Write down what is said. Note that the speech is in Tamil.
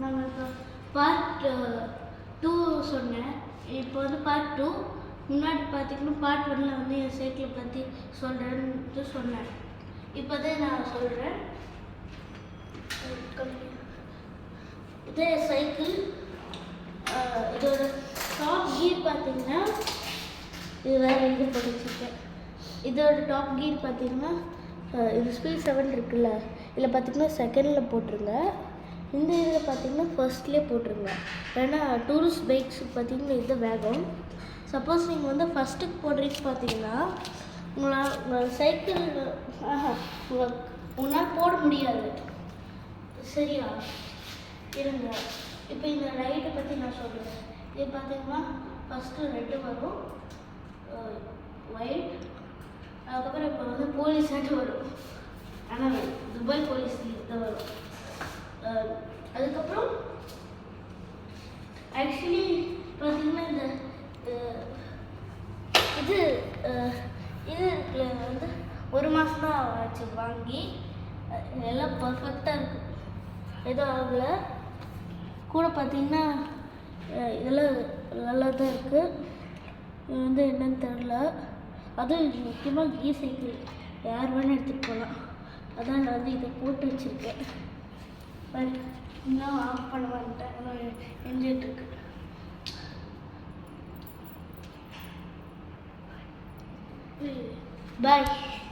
நாங்கள் இப்போ பார்ட் 2 சொன்னேன். இப்போ வந்து பார்ட் 2. முன்னாடி பார்த்தீங்கன்னா பார்ட் 1ல் வந்து என் சைக்கிளை பற்றி சொல்கிறேன்னு சொன்னேன். இப்போ தான் நான் சொல்கிறேன். இதே சைக்கிள் இதோட டாப் கீர் பார்த்தீங்கன்னா இது வேறு இது போட்டுருக்கேன். இதோட டாப் கீர் பார்த்தீங்கன்னா இது ஸ்பீட் 7 இருக்குல்ல, இதில் பார்த்தீங்கன்னா செகண்டில் போட்டுருங்க. இந்த இதில் பார்த்தீங்கன்னா ஃபர்ஸ்ட்லேயே போட்டுருங்க. ஏன்னா டூரிஸ்ட் பைக்ஸுக்கு பார்த்தீங்கன்னா இது வேகம். சப்போஸ் நீங்கள் வந்து ஃபஸ்ட்டுக்கு போடுறீங்க பார்த்தீங்கன்னா உங்கள் சைக்கிள் உங்களால் போட முடியாது. சரியா? இருங்க. இப்போ இந்த ரைட்டை பற்றி நான் சொல்கிறேன். இது பார்த்தீங்கன்னா ஃபஸ்ட்டு ரெட்டு வரும், ஒயிட், அதுக்கப்புறம் இப்போ வந்து போலீஸ் ஆட்டு வரும். ஆனால் துபாய் போலீஸ் தான் வரும். அதுக்கப்புறம் ஆக்சுவலி பார்த்தீங்கன்னா இந்த இது இது வந்து 1 மாதம் தான் ஆச்சு வாங்கி. எல்லாம் பர்ஃபெக்டாக இருக்குது, எதுவும் ஆகலை. கூட பார்த்தீங்கன்னா இதெல்லாம் நல்லா தான் இருக்குது. இது வந்து என்னன்னு தெரில. அதுவும் முக்கியமாக கீர் சைக்கிள் யார் வேணால் எடுத்துகிட்டு போகலாம். அதான் நான் வந்து இதை போட்டு வச்சுருக்கேன். பட் இன்னும் ஆஃப் பண்ண மாட்டேன், இன்னும் எஞ்சிட்டுருக்கு. பாய்.